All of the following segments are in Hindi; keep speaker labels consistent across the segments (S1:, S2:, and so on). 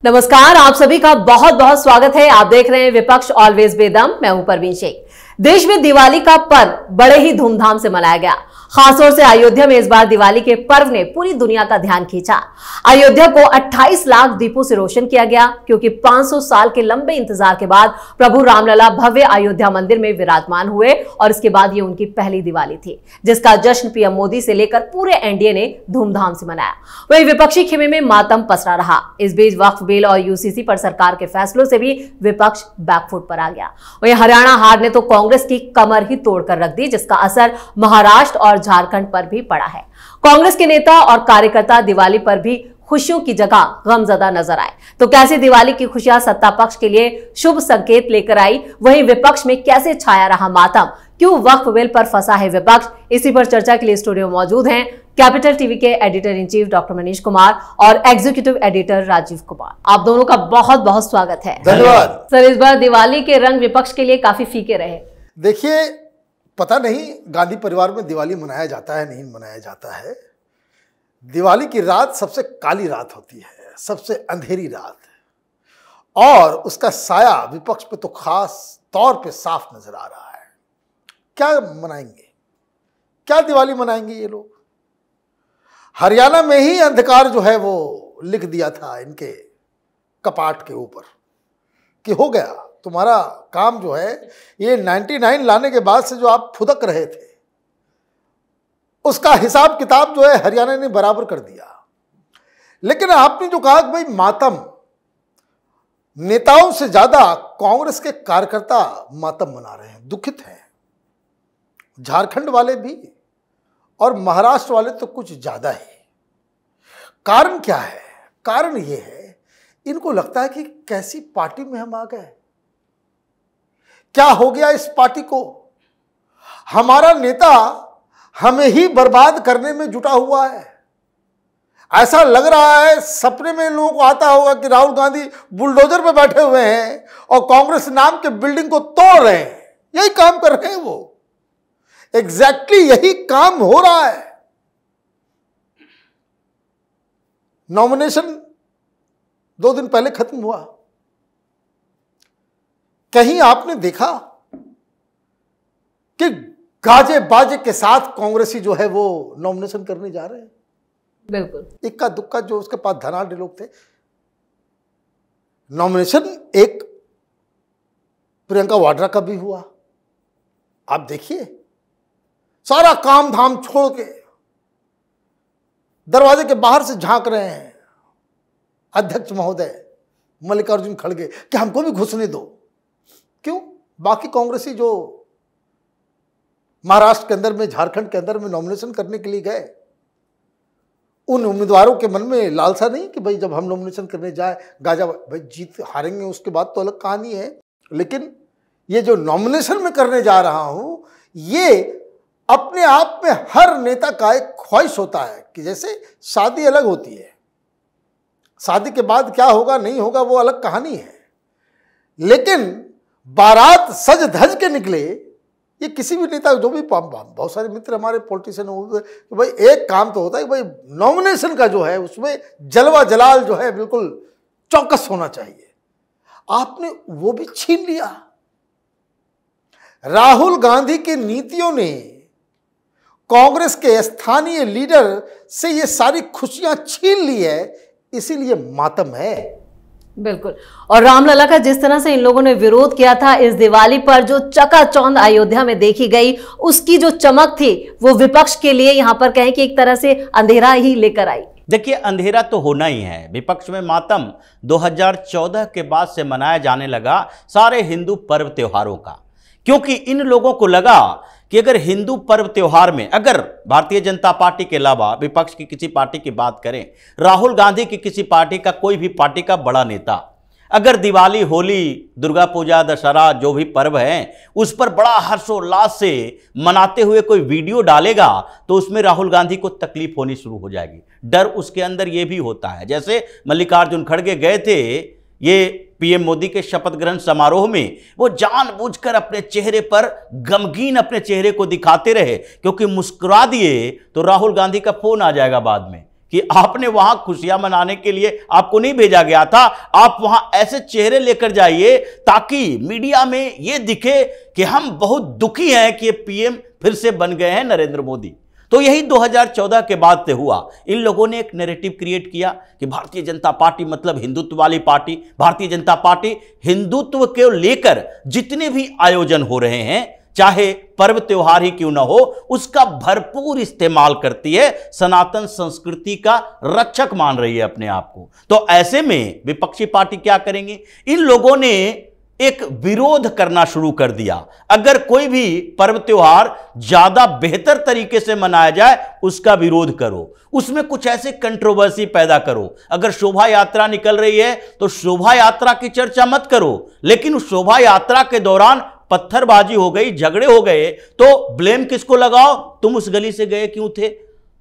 S1: नमस्कार, आप सभी का बहुत बहुत स्वागत है। आप देख रहे हैं विपक्ष ऑलवेज बेदम। मैं हूं परवीन शेख। देश में दिवाली का पर्व बड़े ही धूमधाम से मनाया गया। खासतौर से अयोध्या में इस बार दिवाली के पर्व ने पूरी दुनिया का ध्यान खींचा। अयोध्या को 28 लाख दीपों से रोशन किया गया, क्योंकि 500 साल के लंबे इंतजार के बाद प्रभु रामलला भव्य अयोध्या मंदिर में विराजमान हुए और इसके बाद ये उनकी पहली दिवाली थी, जिसका जश्न पीएम मोदी से लेकर पूरे एनडीए ने धूमधाम से मनाया। वहीं विपक्षी खेमे में मातम पसरा रहा। इस बीच वक्फ बिल और यूसीसी पर सरकार के फैसलों से भी विपक्ष बैकफुट पर आ गया। वहीं हरियाणा हार ने तो कांग्रेस की कमर ही तोड़कर रख दी, जिसका असर महाराष्ट्र और झारखंड पर भी पड़ा है। कांग्रेस के नेता और कार्यकर्ता दिवाली पर भी खुशियों की जगह गमजदा नजर आए। तो कैसे दिवाली की खुशियां सत्ता पक्ष के लिए शुभ संकेत लेकर आई, वहीं विपक्ष में कैसे छाया रहा मातम, क्यों वक्फ बिल पर फंसा है विपक्ष, इसी पर चर्चा के लिए स्टूडियो में मौजूद हैं कैपिटल टीवी के editor in chief doctor Manish Kumar और एग्जीक्यूटिव एडिटर राजीव कुमार। आप दोनों का बहुत बहुत स्वागत है।
S2: धन्यवाद
S1: सर। इस बार दिवाली के रंग विपक्ष के लिए काफी फीके रहे।
S2: देखिए, पता नहीं गांधी परिवार में दिवाली मनाया जाता है नहीं मनाया जाता है। दिवाली की रात सबसे काली रात होती है, सबसे अंधेरी रात, और उसका साया विपक्ष पे तो खास तौर पे साफ नजर आ रहा है। क्या मनाएंगे, क्या दिवाली मनाएंगे ये लोग? हरियाणा में ही अंधकार जो है वो लिख दिया था इनके कपाट के ऊपर कि हो गया तुम्हारा काम जो है, ये 99 लाने के बाद से जो आप फुदक रहे थे उसका हिसाब किताब जो है हरियाणा ने बराबर कर दिया। लेकिन आपने जो कहा कि भाई मातम, नेताओं से ज्यादा कांग्रेस के कार्यकर्ता मातम मना रहे हैं, दुखित हैं। झारखंड वाले भी और महाराष्ट्र वाले तो कुछ ज्यादा ही। कारण क्या है? कारण यह है, इनको लगता है कि कैसी पार्टी में हम आ गए, क्या हो गया इस पार्टी को। हमारा नेता हमें ही बर्बाद करने में जुटा हुआ है। ऐसा लग रहा है सपने में लोगों को आता होगा कि राहुल गांधी बुलडोजर पे बैठे हुए हैं और कांग्रेस नाम के बिल्डिंग को तोड़ रहे हैं। यही काम कर रहे हैं वो, एग्जैक्टली यही काम हो रहा है। नॉमिनेशन 2 दिन पहले खत्म हुआ। कहीं आपने देखा कि गाजे बाजे के साथ कांग्रेसी जो है वो नॉमिनेशन करने जा रहे हैं?
S1: बिल्कुल। इक्का
S2: दुक्का जो उसके पास धनाढ़ लोग थे। नॉमिनेशन एक प्रियंका वाड्रा का भी हुआ। आप देखिए, सारा काम धाम छोड़ के दरवाजे के बाहर से झांक रहे हैं अध्यक्ष महोदय मल्लिकार्जुन खड़गे कि हमको भी घुसने दो। क्यों? बाकी कांग्रेसी जो महाराष्ट्र के अंदर में, झारखंड के अंदर में नॉमिनेशन करने के लिए गए, उन उम्मीदवारों के मन में लालसा नहीं कि भाई जब हम नॉमिनेशन करने जाए गाजा, भाई जीत हारेंगे उसके बाद तो अलग कहानी है। लेकिन ये जो नॉमिनेशन में करने जा रहा हूं, ये अपने आप में हर नेता का एक ख्वाहिश होता है कि जैसे शादी अलग होती है, शादी के बाद क्या होगा नहीं होगा वो अलग कहानी है, लेकिन बारात सज धज के निकले, ये किसी भी नेता, जो भी बहुत सारे मित्र हमारे पॉलिटिशियन होते हैं, तो भाई एक काम तो होता है कि भाई नॉमिनेशन का जो है उसमें जलवा जलाल जो है बिल्कुल चौकस होना चाहिए। आपने वो भी छीन लिया। राहुल गांधी की नीतियों ने कांग्रेस के स्थानीय लीडर से ये सारी खुशियां छीन ली है, इसीलिए मातम है।
S1: बिल्कुल। और रामलला का जिस तरह से इन लोगों ने विरोध किया था, इस दिवाली पर जो चकाचौंध अयोध्या में देखी गई, उसकी जो चमक थी वो विपक्ष के लिए यहां पर कहें कि एक तरह से अंधेरा ही लेकर आई।
S3: देखिए, अंधेरा तो होना ही है। विपक्ष में मातम 2014 के बाद से मनाया जाने लगा सारे हिंदू पर्व त्योहारों का, क्योंकि इन लोगों को लगा कि अगर हिंदू पर्व त्योहार में अगर भारतीय जनता पार्टी के अलावा विपक्ष की किसी पार्टी की बात करें, राहुल गांधी की किसी पार्टी का, कोई भी पार्टी का बड़ा नेता अगर दिवाली, होली, दुर्गा पूजा, दशहरा जो भी पर्व हैं उस पर बड़ा हर्षोल्लास से मनाते हुए कोई वीडियो डालेगा तो उसमें राहुल गांधी को तकलीफ होनी शुरू हो जाएगी। डर उसके अंदर यह भी होता है। जैसे मल्लिकार्जुन खड़गे गए थे ये पीएम मोदी के शपथ ग्रहण समारोह में, वो जानबूझकर अपने चेहरे पर गमगीन अपने चेहरे को दिखाते रहे, क्योंकि मुस्कुरा दिए तो राहुल गांधी का फोन आ जाएगा बाद में कि आपने वहां खुशियां मनाने के लिए आपको नहीं भेजा गया था। आप वहां ऐसे चेहरे लेकर जाइए ताकि मीडिया में यह दिखे कि हम बहुत दुखी हैं कि पीएम फिर से बन गए हैं नरेंद्र मोदी। तो यही 2014 के बाद से हुआ। इन लोगों ने एक नैरेटिव क्रिएट किया कि भारतीय जनता पार्टी मतलब हिंदुत्व वाली पार्टी। भारतीय जनता पार्टी हिंदुत्व को लेकर जितने भी आयोजन हो रहे हैं, चाहे पर्व त्योहार ही क्यों ना हो, उसका भरपूर इस्तेमाल करती है, सनातन संस्कृति का रक्षक मान रही है अपने आप को। तो ऐसे में विपक्षी पार्टी क्या करेंगे? इन लोगों ने एक विरोध करना शुरू कर दिया। अगर कोई भी पर्व त्योहार ज्यादा बेहतर तरीके से मनाया जाए, उसका विरोध करो, उसमें कुछ ऐसे कंट्रोवर्सी पैदा करो। अगर शोभा यात्रा निकल रही है तो शोभा यात्रा की चर्चा मत करो, लेकिन उस शोभा यात्रा के दौरान पत्थरबाजी हो गई, झगड़े हो गए, तो ब्लेम किसको लगाओ? तुम उस गली से गए क्यों थे?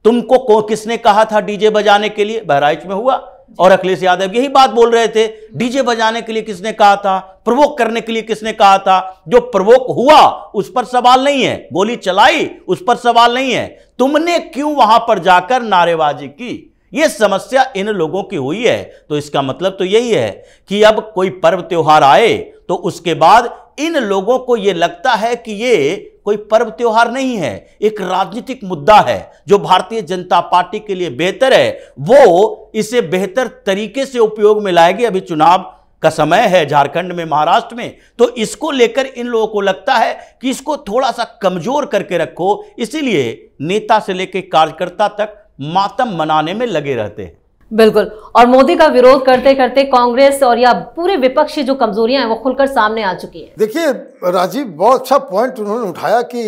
S3: तुमको किसने कहा था डीजे बजाने के लिए? बहराइच में हुआ और अखिलेश यादव यही बात बोल रहे थे, डीजे बजाने के लिए किसने कहा था, प्रवोक करने के लिए किसने कहा था? जो प्रवोक हुआ उस पर सवाल नहीं है, गोली चलाई उस पर सवाल नहीं है, तुमने क्यों वहां पर जाकर नारेबाजी की? यह समस्या इन लोगों की हुई है। तो इसका मतलब तो यही है कि अब कोई पर्व त्योहार आए तो उसके बाद इन लोगों को यह लगता है कि यह कोई पर्व त्योहार नहीं है, एक राजनीतिक मुद्दा है जो भारतीय जनता पार्टी के लिए बेहतर है, वो इसे बेहतर तरीके से उपयोग में लाएगी। अभी चुनाव का समय है झारखंड में, महाराष्ट्र में, तो इसको लेकर इन लोगों को लगता है कि इसको थोड़ा सा कमजोर करके रखो, इसीलिए नेता से लेकर कार्यकर्ता तक मातम मनाने में लगे रहते हैं।
S1: बिल्कुल, और मोदी का विरोध करते करते कांग्रेस और या पूरे विपक्ष की जो कमजोरियां हैं वो खुलकर सामने आ चुकी है।
S2: देखिए राजीव, बहुत अच्छा पॉइंट उन्होंने उठाया कि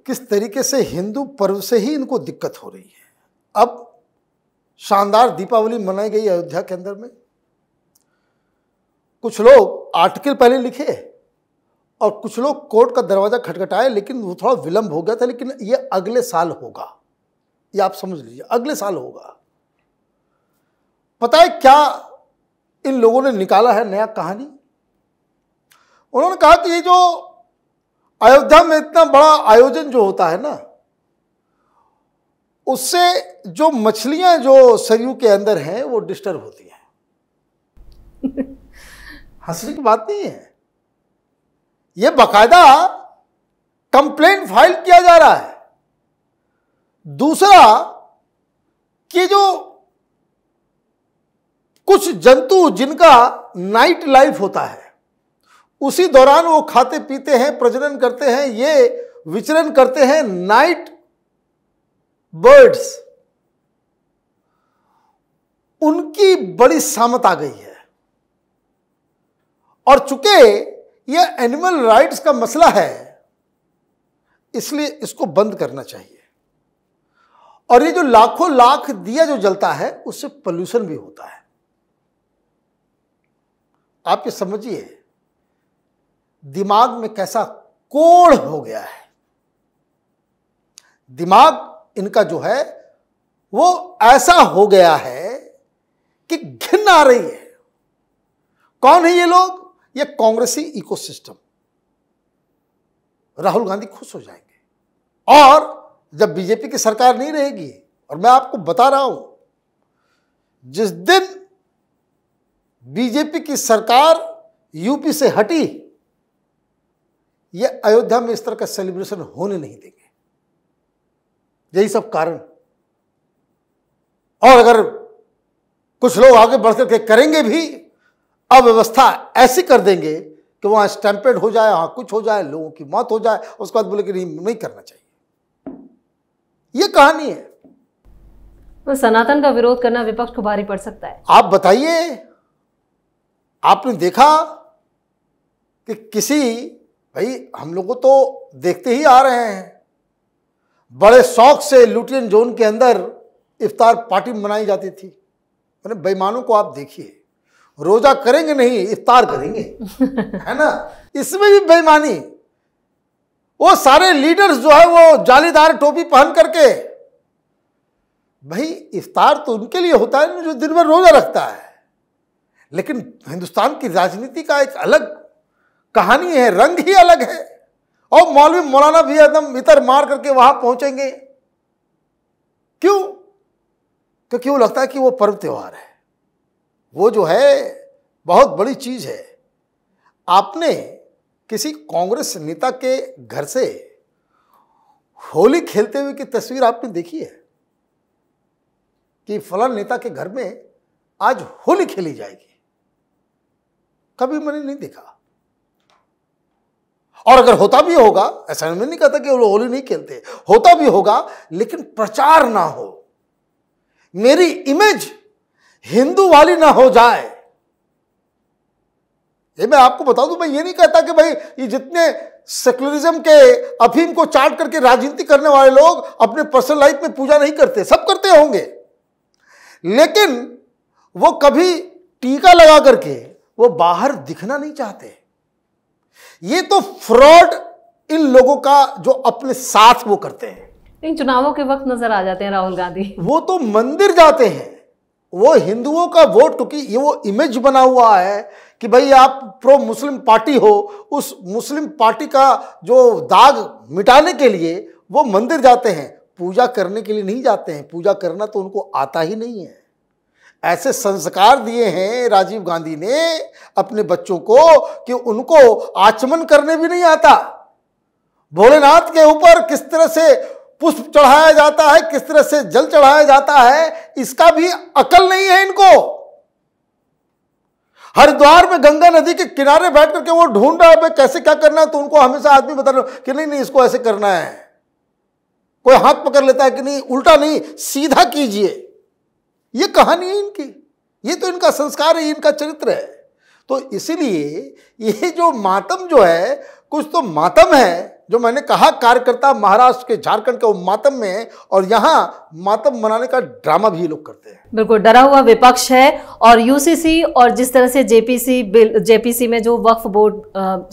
S2: किस तरीके से हिंदू पर्व से ही इनको दिक्कत हो रही है। अब शानदार दीपावली मनाई गई अयोध्या के अंदर में, कुछ लोग आर्टिकल पहले लिखे और कुछ लोग कोर्ट का दरवाजा खटखटाए, लेकिन वो थोड़ा विलंब हो गया था, लेकिन ये अगले साल होगा, ये आप समझ लीजिए, अगले साल होगा। पता है क्या इन लोगों ने निकाला है नया कहानी? उन्होंने कहा कि ये जो अयोध्या में इतना बड़ा आयोजन जो होता है ना, उससे जो मछलियां जो सरयू के अंदर हैं वो डिस्टर्ब होती हैं। हंसने की बात नहीं है, ये बाकायदा कंप्लेंट फाइल किया जा रहा है। दूसरा कि जो कुछ जंतु जिनका नाइट लाइफ होता है, उसी दौरान वो खाते पीते हैं, प्रजनन करते हैं, ये विचरण करते हैं, नाइट बर्ड्स, उनकी बड़ी सामत आ गई है। और चूंकि ये एनिमल राइट्स का मसला है, इसलिए इसको बंद करना चाहिए। और ये जो लाखों लाख दिया जो जलता है, उससे पोल्यूशन भी होता है। आप ये समझिए दिमाग में कैसा कोढ़ हो गया है। दिमाग इनका जो है वो ऐसा हो गया है कि घिन आ रही है। कौन है ये लोग? ये कांग्रेसी इकोसिस्टम। राहुल गांधी खुश हो जाएंगे और जब बीजेपी की सरकार नहीं रहेगी, और मैं आपको बता रहा हूं, जिस दिन बीजेपी की सरकार यूपी से हटी, ये अयोध्या में इस तरह का सेलिब्रेशन होने नहीं देंगे। यही सब कारण। और अगर कुछ लोग आगे बढ़ करके करेंगे भी, अव्यवस्था ऐसी कर देंगे कि वहां स्टैंपेड हो जाए, वहां कुछ हो जाए, लोगों की मौत हो जाए, उसके बाद बोले कि नहीं करना चाहिए। ये कहानी है।
S1: तो सनातन का विरोध करना विपक्ष को भारी पड़ सकता है।
S2: आप बताइए, आपने देखा कि किसी, भाई हम लोगों तो देखते ही आ रहे हैं, बड़े शौक से लुटियन जोन के अंदर इफ्तार पार्टी मनाई जाती थी। मैंने बेईमानों को आप देखिए, रोजा करेंगे नहीं, इफ्तार करेंगे, है ना? इसमें भी बेईमानी। वो सारे लीडर्स जो है वो जालीदार टोपी पहन करके, भाई इफ्तार तो उनके लिए होता है जो दिन भर रोजा रखता है, लेकिन हिंदुस्तान की राजनीति का एक अलग कहानी है, रंग ही अलग है। और मौलवी मौलाना भी एकदम इतर मार करके वहां पहुंचेंगे। क्यों? क्योंकि वो लगता है कि वो पर्व त्योहार है, वो जो है बहुत बड़ी चीज है। आपने किसी कांग्रेस नेता के घर से होली खेलते हुए की तस्वीर आपने देखी है कि फलां नेता के घर में आज होली खेली जाएगी? कभी मैंने नहीं देखा। और अगर होता भी होगा, ऐसा मैं नहीं कहता कि वो होली नहीं खेलते, होता भी होगा, लेकिन प्रचार ना हो, मेरी इमेज हिंदू वाली ना हो जाए। ये मैं आपको बता दूं, मैं ये नहीं कहता कि भाई ये जितने सेकुलरिज्म के अफीम को चाट करके राजनीति करने वाले लोग अपने पर्सनल लाइफ में पूजा नहीं करते, सब करते होंगे, लेकिन वो कभी टीका लगा करके वो बाहर दिखना नहीं चाहते। ये तो फ्रॉड इन लोगों का जो अपने साथ वो करते हैं।
S1: इन चुनावों के वक्त नजर आ जाते हैं राहुल गांधी। वो
S2: तो मंदिर जाते हैं, वो हिंदुओं का वोट, क्योंकि ये वो इमेज बना हुआ है कि भाई आप प्रो मुस्लिम पार्टी हो, उस मुस्लिम पार्टी का जो दाग मिटाने के लिए वो मंदिर जाते हैं, पूजा करने के लिए नहीं जाते हैं। पूजा करना तो उनको आता ही नहीं है। ऐसे संस्कार दिए हैं राजीव गांधी ने अपने बच्चों को कि उनको आचमन करने भी नहीं आता। भोलेनाथ के ऊपर किस तरह से पुष्प चढ़ाया जाता है, किस तरह से जल चढ़ाया जाता है, इसका भी अकल नहीं है इनको। हरिद्वार में गंगा नदी के किनारे बैठ करके वो ढूंढ रहा है कैसे क्या करना है, तो उनको हमेशा आदमी बता रहा कि नहीं इसको ऐसे करना है। कोई हाथ पकड़ लेता है कि नहीं, उल्टा नहीं, सीधा कीजिए। ये कहानी है इनकी, ये तो इनका संस्कार है, इनका चरित्र है। तो इसीलिए ये जो मातम जो है, कुछ तो मातम है, जो मैंने कहा कार्यकर्ता महाराष्ट्र के, झारखंड के वो मातम में है, और यहाँ मातम मनाने का ड्रामा भी ये लोग करते हैं।
S1: बिल्कुल डरा हुआ विपक्ष है। और यूसीसी और जिस तरह से जेपीसी में जो वक्फ बोर्ड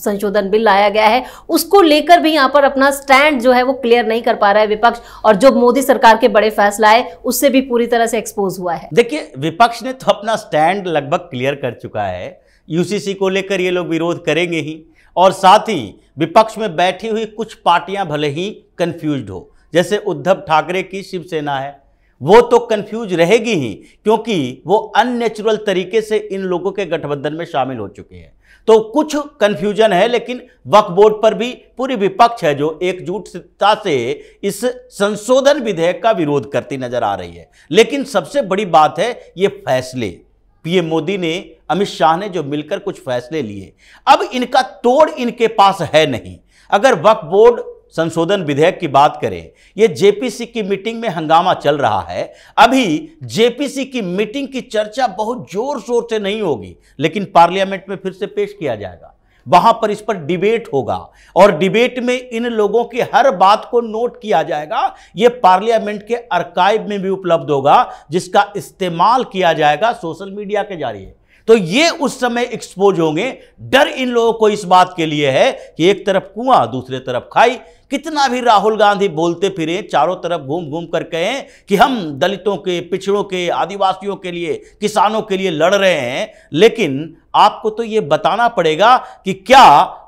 S1: संशोधन बिल लाया गया है, उसको लेकर भी यहाँ पर अपना स्टैंड जो है वो क्लियर नहीं कर पा रहा है विपक्ष, और जो मोदी सरकार के बड़े फैसला है उससे भी पूरी तरह से एक्सपोज हुआ है।
S3: देखिए, विपक्ष ने तो अपना स्टैंड लगभग क्लियर कर चुका है। यूसीसी को लेकर ये लोग विरोध करेंगे ही, और साथ ही विपक्ष में बैठी हुई कुछ पार्टियां भले ही कंफ्यूज्ड हो, जैसे उद्धव ठाकरे की शिवसेना है, वो तो कंफ्यूज रहेगी ही, क्योंकि वो अननेचुरल तरीके से इन लोगों के गठबंधन में शामिल हो चुके हैं। तो कुछ कंफ्यूजन है, लेकिन वक्फ बोर्ड पर भी पूरी विपक्ष है जो एकजुटता से इस संशोधन विधेयक का विरोध करती नजर आ रही है। लेकिन सबसे बड़ी बात है ये फैसले, पीएम मोदी ने, अमित शाह ने जो मिलकर कुछ फैसले लिए, अब इनका तोड़ इनके पास है नहीं। अगर वक्फ बोर्ड संशोधन विधेयक की बात करें, ये जेपीसी की मीटिंग में हंगामा चल रहा है। अभी जेपीसी की मीटिंग की चर्चा बहुत जोर शोर से नहीं होगी, लेकिन पार्लियामेंट में फिर से पेश किया जाएगा, वहां पर इस पर डिबेट होगा, और डिबेट में इन लोगों की हर बात को नोट किया जाएगा। यह पार्लियामेंट के आर्काइव में भी उपलब्ध होगा, जिसका इस्तेमाल किया जाएगा सोशल मीडिया के जरिए। तो ये उस समय एक्सपोज होंगे। डर इन लोगों को इस बात के लिए है कि एक तरफ कुआं दूसरे तरफ खाई। कितना भी राहुल गांधी बोलते फिरे, चारों तरफ घूम घूम कर कहें कि हम दलितों के, पिछड़ों के, आदिवासियों के लिए, किसानों के लिए लड़ रहे हैं, लेकिन आपको तो ये बताना पड़ेगा कि क्या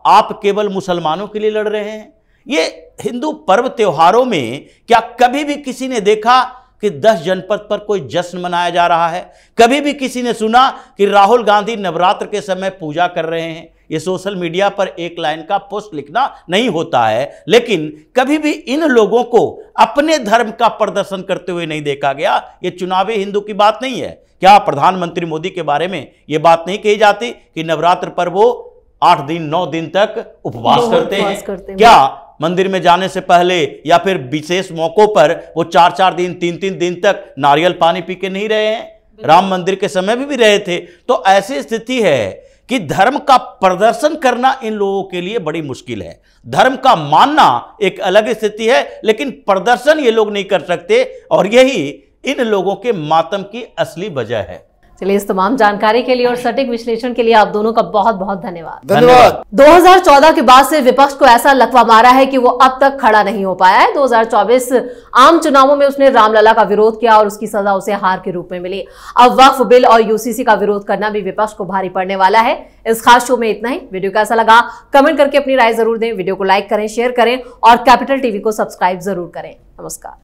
S3: आप केवल मुसलमानों के लिए लड़ रहे हैं? ये हिंदू पर्व त्योहारों में क्या कभी भी किसी ने देखा कि 10 जनपद पर कोई जश्न मनाया जा रहा है? कभी भी किसी ने सुना कि राहुल गांधी नवरात्र के समय पूजा कर रहे हैं? ये सोशल मीडिया पर एक लाइन का पोस्ट लिखना नहीं होता है, लेकिन कभी भी इन लोगों को अपने धर्म का प्रदर्शन करते हुए नहीं देखा गया। ये चुनावी हिंदू की बात नहीं है। क्या प्रधानमंत्री मोदी के बारे में ये बात नहीं कही जाती कि नवरात्र पर वो 8 दिन 9 दिन तक उपवास करते हैं? क्या मंदिर में जाने से पहले या फिर विशेष मौकों पर वो 4-4 दिन 3-3 दिन तक नारियल पानी पी के नहीं रहे हैं? राम मंदिर के समय भी रहे थे। तो ऐसी स्थिति है कि धर्म का प्रदर्शन करना इन लोगों के लिए बड़ी मुश्किल है। धर्म का मानना एक अलग स्थिति है, लेकिन प्रदर्शन ये लोग नहीं कर सकते, और यही इन लोगों के मातम की असली वजह है।
S1: चलिए, इस तमाम जानकारी के लिए और सटीक विश्लेषण के लिए आप दोनों का बहुत बहुत धन्यवाद। 2014 के बाद से विपक्ष को ऐसा लकवा मारा है कि वो अब तक खड़ा नहीं हो पाया है। 2024 आम चुनावों में उसने रामलला का विरोध किया और उसकी सजा उसे हार के रूप में मिली। अब वक्फ बिल और यूसीसी का विरोध करना भी विपक्ष को भारी पड़ने वाला है। इस खास शो में इतना ही। वीडियो कैसा लगा कमेंट करके अपनी राय जरूर दें। वीडियो को लाइक करें, शेयर करें और कैपिटल टीवी को सब्सक्राइब जरूर करें। नमस्कार।